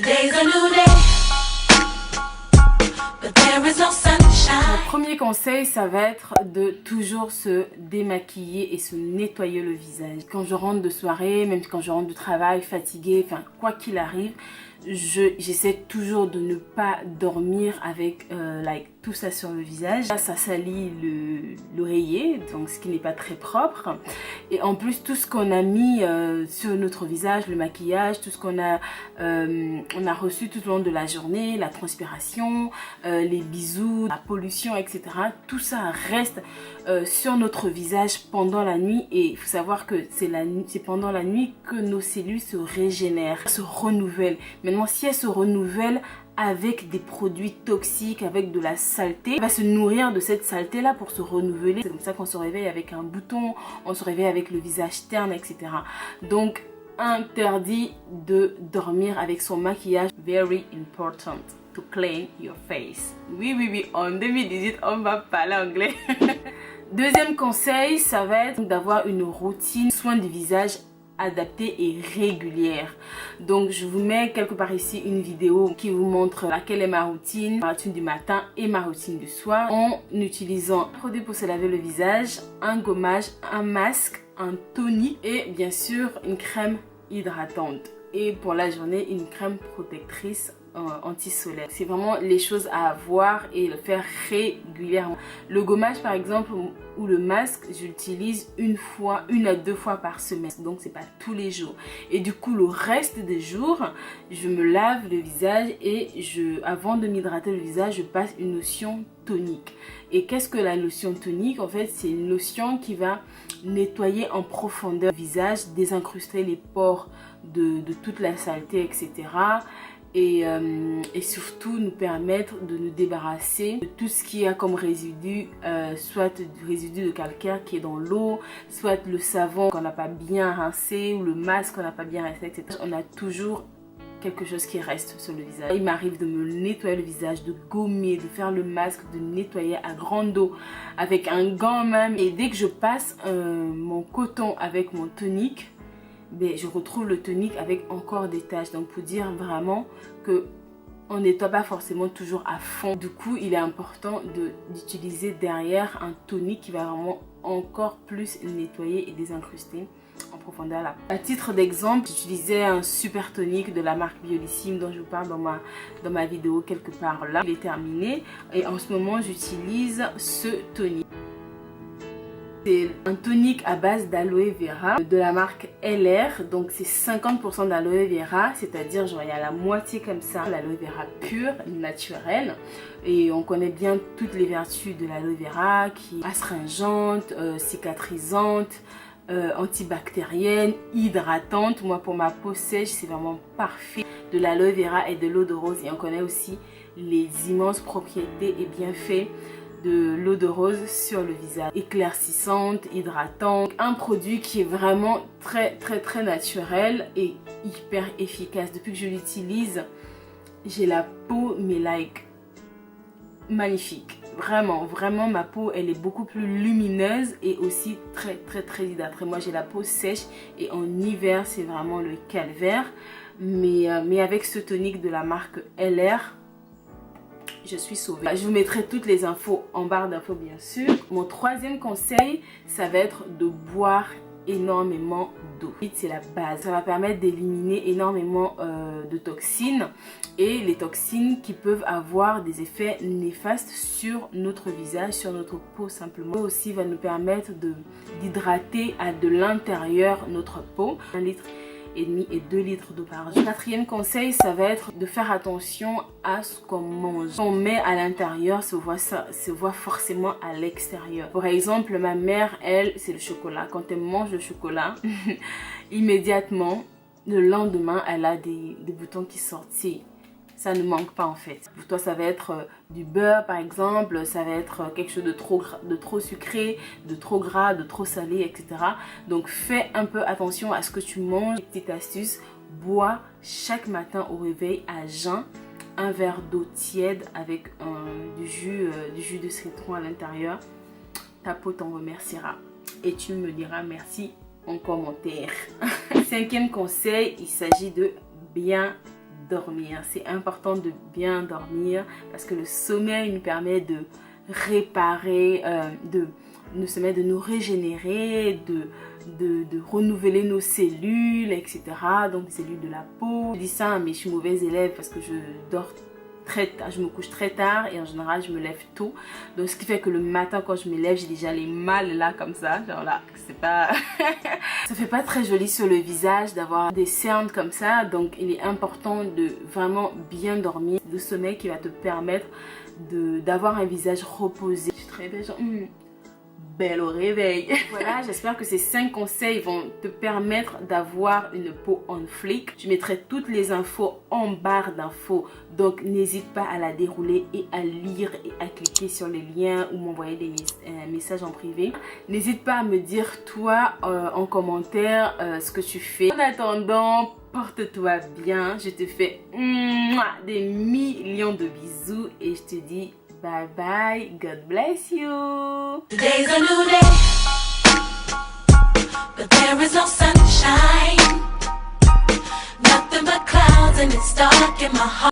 Today's a new day, but there is no sunshine. Mon premier conseil, ça va être de toujours se démaquiller et se nettoyer le visage. Quand je rentre de soirée, même quand je rentre du travail fatiguée, enfin quoi qu'il arrive, j'essaie toujours de ne pas dormir avec tout ça sur le visage. Là, ça salit l'oreiller, donc ce qui n'est pas très propre. Et en plus, tout ce qu'on a mis sur notre visage, le maquillage, tout ce qu'on a, on a reçu tout au long de la journée, la transpiration, les bisous, la pollution, etc. Tout ça reste sur notre visage pendant la nuit. Et il faut savoir que c'est pendant la nuit que nos cellules se régénèrent, se renouvellent. Maintenant, si elles se renouvellent avec des produits toxiques, avec de la saleté, elle va se nourrir de cette saleté là pour se renouveler. C'est comme ça qu'on se réveille avec un bouton, on se réveille avec le visage terne, etc. Donc interdit de dormir avec son maquillage. Very important to clean your face. Oui, en 2018 on va parler anglais. Deuxième conseil, ça va être d'avoir une routine soin du visage adaptée et régulière. Donc je vous mets quelque part ici une vidéo qui vous montre laquelle est ma routine du matin et ma routine du soir, en utilisant un produit pour se laver le visage, un gommage, un masque, un tonique et bien sûr une crème hydratante. Et pour la journée, une crème protectrice anti-solaire. C'est vraiment les choses à avoir et le faire régulièrement. Le gommage par exemple ou le masque, j'utilise une à deux fois par semaine, donc c'est pas tous les jours. Et du coup le reste des jours, je me lave le visage et avant de m'hydrater le visage, je passe une lotion tonique. Et qu'est-ce que la lotion tonique? En fait, c'est une lotion qui va nettoyer en profondeur le visage, désincruster les pores de toute la saleté, etc. Et surtout nous permettre de nous débarrasser de tout ce qui a comme résidu, soit du résidu de calcaire qui est dans l'eau, soit le savon qu'on n'a pas bien rincé ou le masque qu'on n'a pas bien rincé, etc. On a toujours quelque chose qui reste sur le visage. Il m'arrive de me nettoyer le visage, de gommer, de faire le masque, de nettoyer à grande eau avec un gant même. Et dès que je passe mon coton avec mon tonique, je retrouve le tonique avec encore des taches. Donc pour dire vraiment que on nettoie pas forcément toujours à fond. Du coup, il est important d'utiliser derrière un tonique qui va vraiment encore plus nettoyer et désincruster en profondeur là. À titre d'exemple, j'utilisais un super tonique de la marque Biolissime dont je vous parle dans ma vidéo quelque part là. Il est terminé et en ce moment j'utilise ce tonique. C'est un tonique à base d'aloe vera de la marque LR, donc c'est 50% d'aloe vera, c'est-à-dire genre il y a la moitié comme ça, l'aloe vera pure, naturelle. Et on connaît bien toutes les vertus de l'aloe vera qui est astringente, cicatrisante, antibactérienne, hydratante. Moi pour ma peau sèche c'est vraiment parfait. De l'aloe vera et de l'eau de rose, et on connaît aussi les immenses propriétés et bienfaits de l'eau de rose sur le visage, éclaircissante, hydratante, un produit qui est vraiment très naturel et hyper efficace. Depuis que je l'utilise, j'ai la peau mais magnifique. Vraiment ma peau elle est beaucoup plus lumineuse et aussi très hydratée. Moi j'ai la peau sèche et en hiver c'est vraiment le calvaire, mais avec ce tonique de la marque LR, je suis sauvée. Je vous mettrai toutes les infos en barre d'infos bien sûr. Mon troisième conseil, ça va être de boire énormément d'eau. C'est la base. Ça va permettre d'éliminer énormément de toxines et les toxines qui peuvent avoir des effets néfastes sur notre visage, sur notre peau simplement. Ça aussi va nous permettre d'hydrater de l'intérieur notre peau. 1,5 litre et 2 litres d'eau par jour. Quatrième conseil, ça va être de faire attention à ce qu'on mange. Ce qu'on met à l'intérieur se voit forcément à l'extérieur. Par exemple, ma mère, elle, c'est le chocolat. Quand elle mange le chocolat, immédiatement, le lendemain, elle a des boutons qui sortent. Ça ne manque pas en fait. Pour toi, ça va être du beurre par exemple, ça va être quelque chose de trop sucré, de trop gras, de trop salé, etc. Donc fais un peu attention à ce que tu manges. Petite astuce, bois chaque matin au réveil à jeun un verre d'eau tiède avec du jus de citron à l'intérieur. Ta peau t'en remerciera et tu me diras merci en commentaire. Cinquième conseil, il s'agit de bien dormir. C'est important de bien dormir parce que le sommeil nous permet de réparer, de nous régénérer, de renouveler nos cellules, etc. Donc les cellules de la peau. Je dis ça, mais je suis mauvaise élève parce que je dors très tard, je me couche très tard et en général je me lève tôt. Donc ce qui fait que le matin quand je me lève, j'ai déjà les mâles là comme ça, genre là, c'est pas ça fait pas très joli sur le visage d'avoir des cernes comme ça. Donc il est important de vraiment bien dormir. Le sommeil qui va te permettre d'avoir un visage reposé. Je suis très belle, genre belle au réveil. Voilà, j'espère que ces 5 conseils vont te permettre d'avoir une peau on fleek. Je mettrai toutes les infos en barre d'infos, donc n'hésite pas à la dérouler et à lire et à cliquer sur les liens ou m'envoyer des messages en privé. N'hésite pas à me dire toi en commentaire ce que tu fais. En attendant, porte-toi bien, je te fais des millions de bisous et je te dis bye bye, God bless you. Today's a new day, but there is no sunshine. Nothing but clouds and it's dark in my heart.